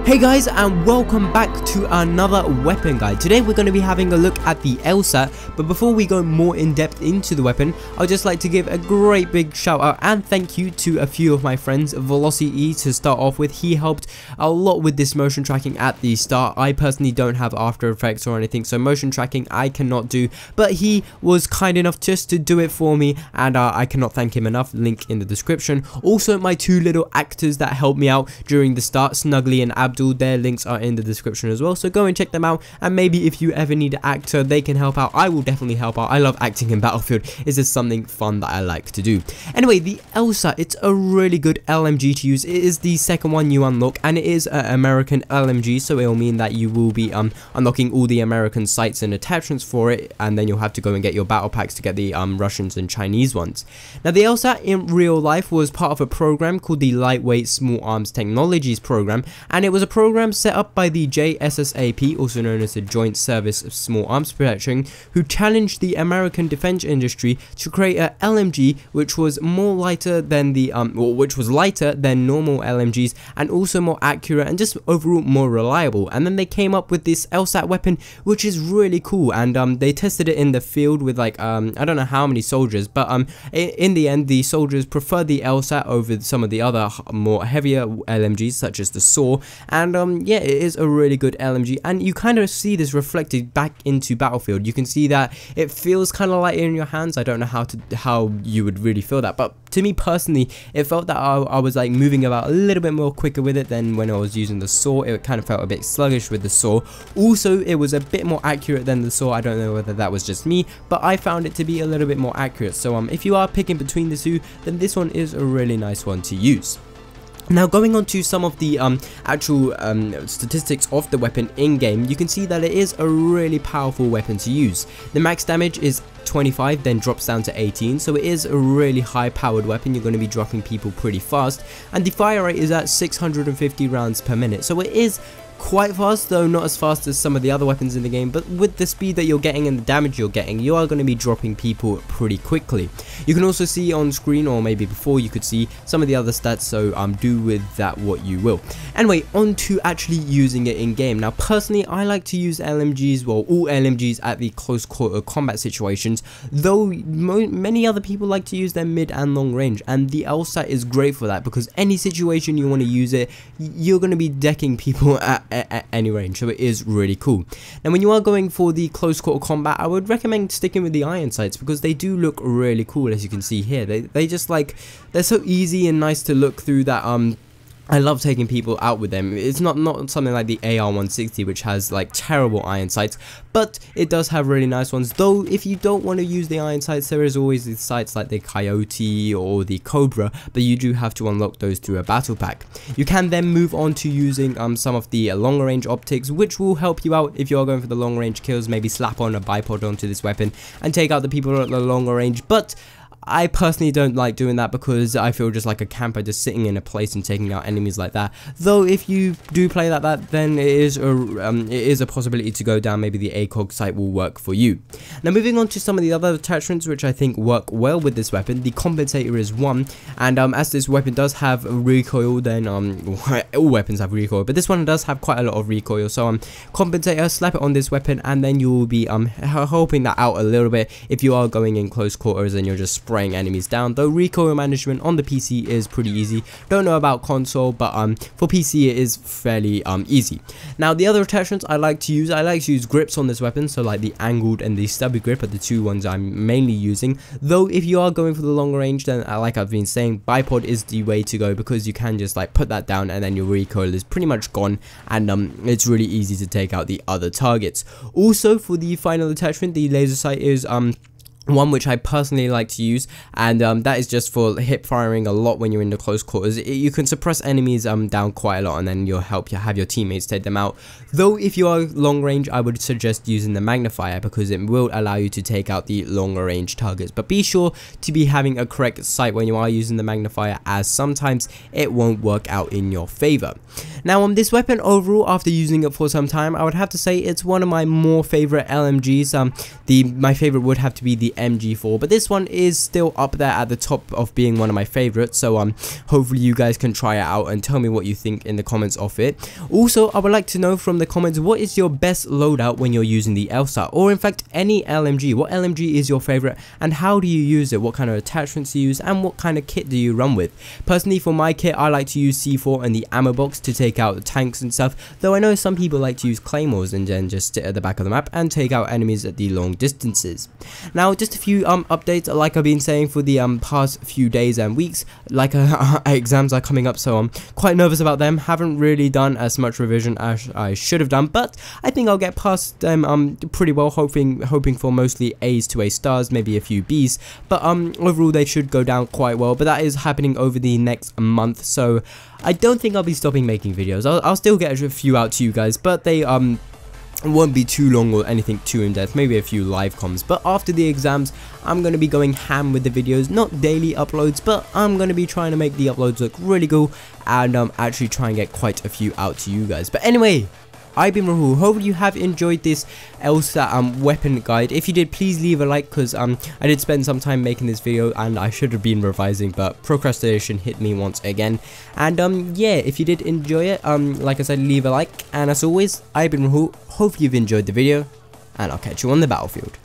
Hey guys, and welcome back to another weapon guide. Today we're going to be having a look at the LSAT, but before we go more in depth into the weapon, I'd just like to give a great big shout out and thank you to a few of my friends. Velocity to start off with, he helped a lot with this motion tracking at the start. I personally don't have After Effects or anything, so motion tracking I cannot do, but he was kind enough just to do it for me, and I cannot thank him enough. Link in the description. Also my two little actors that helped me out during the start, Snuggly and Abdul, their links are in the description as well, so go and check them out, and maybe if you ever need an actor they can help out. I will definitely help out. I love acting in Battlefield. It's just something fun that I like to do. Anyway, the LSAT, it's a really good LMG to use. It is the second one you unlock, and it is an American LMG, so it will mean that you will be unlocking all the American sights and attachments for it, and then you'll have to go and get your battle packs to get the Russians and Chinese ones. Now the LSAT in real life was part of a program called the Lightweight Small Arms Technologies program, and it was a program set up by the JSSAP, also known as the Joint Service of Small Arms Protection, who challenged the American defense industry to create a LMG which was lighter than normal LMGs, and also more accurate and just overall more reliable. And then they came up with this LSAT weapon, which is really cool, and they tested it in the field with like I don't know how many soldiers, but in the end the soldiers preferred the LSAT over some of the other more heavier LMGs such as the SAW. And yeah, it is a really good LMG, and you kind of see this reflected back into Battlefield. You can see that it feels kind of light in your hands. I don't know how you would really feel that, but to me personally, it felt that I was like moving about a little bit more quicker with it than when I was using the SAW. It kind of felt a bit sluggish with the SAW. Also, it was a bit more accurate than the SAW. I don't know whether that was just me, but I found it to be a little bit more accurate. So if you are picking between the two, then this one is a really nice one to use. Now going on to some of the actual statistics of the weapon in game, you can see that it is a really powerful weapon to use. The max damage is 25, then drops down to 18, so it is a really high powered weapon. You're going to be dropping people pretty fast, and the fire rate is at 650 rounds per minute, so it is quite fast, though not as fast as some of the other weapons in the game, but with the speed that you're getting and the damage you're getting, you are going to be dropping people pretty quickly. You can also see on screen, or maybe before you could see some of the other stats, so do with that what you will. Anyway, on to actually using it in game. Now personally, I like to use LMGs, well all LMGs at the close quarter combat situations, though many other people like to use them mid and long range, and the LSAT is great for that, because any situation you want to use it, you're going to be decking people at any range, so it is really cool. Now when you are going for the close quarter combat, I would recommend sticking with the iron sights, because they do look really cool. As you can see here, they just like, they're so easy and nice to look through that I love taking people out with them. It's not something like the AR160, which has like terrible iron sights, but it does have really nice ones. Though if you don't want to use the iron sights, there is always these sights like the Coyote or the Cobra, but you do have to unlock those through a battle pack. You can then move on to using some of the longer range optics, which will help you out if you are going for the long range kills. Maybe slap on a bipod onto this weapon and take out the people at the longer range, but I personally don't like doing that, because I feel just like a camper just sitting in a place and taking out enemies like that. Though if you do play like that, then it is a possibility to go down. Maybe the ACOG sight will work for you. Now moving on to some of the other attachments which I think work well with this weapon, the compensator is one, and as this weapon does have recoil, then all weapons have recoil, but this one does have quite a lot of recoil. So compensator, slap it on this weapon, and then you will be helping that out a little bit if you are going in close quarters and you're just spraying enemies down. Though recoil management on the PC is pretty easy. Don't know about console, but for PC it is fairly easy. Now the other attachments I like to use grips on this weapon, so like the angled and the stubby grip are the two ones I'm mainly using. Though if you are going for the long range, then like I've been saying, bipod is the way to go, because you can just like put that down and then your recoil is pretty much gone, and it's really easy to take out the other targets. Also for the final attachment, the laser sight is one which I personally like to use, and that is just for hip firing a lot when you're in the close quarters. You can suppress enemies down quite a lot, and then you'll have your teammates take them out. Though if you are long range, I would suggest using the magnifier, because it will allow you to take out the longer range targets, but be sure to be having a correct sight when you are using the magnifier, as sometimes it won't work out in your favor. Now this weapon overall, after using it for some time, I would have to say it's one of my more favorite LMGs. My favorite would have to be the MG4, but this one is still up there at the top of being one of my favorites. So hopefully you guys can try it out and tell me what you think in the comments of it. Also, I would like to know from the comments, what is your best loadout when you're using the LSAT, or in fact any LMG? What LMG is your favorite and how do you use it? What kind of attachments do you use and what kind of kit do you run with? Personally, for my kit, I like to use C4 and the ammo box to take out the tanks and stuff, though I know some people like to use claymores and then just sit at the back of the map and take out enemies at the long distances. Now, just a few updates, like I've been saying for the past few days and weeks, like exams are coming up, so I'm quite nervous about them. Haven't really done as much revision as I should have done, but I think I'll get past them pretty well, hoping for mostly A's to A stars, maybe a few B's, but overall they should go down quite well. But that is happening over the next month, so I don't think I'll be stopping making videos. I'll still get a few out to you guys, but they won't be too long or anything too in-depth, maybe a few live comms. But after the exams, I'm going to be going ham with the videos, not daily uploads, but I'm going to be trying to make the uploads look really cool and actually try and get quite a few out to you guys. But anyway, I've been Rahul. Hopefully you have enjoyed this LSAT weapon guide. If you did, please leave a like, because I did spend some time making this video and I should have been revising, but procrastination hit me once again. And yeah, if you did enjoy it, like I said, leave a like, and as always, I've been Rahul. Hopefully you've enjoyed the video, and I'll catch you on the battlefield.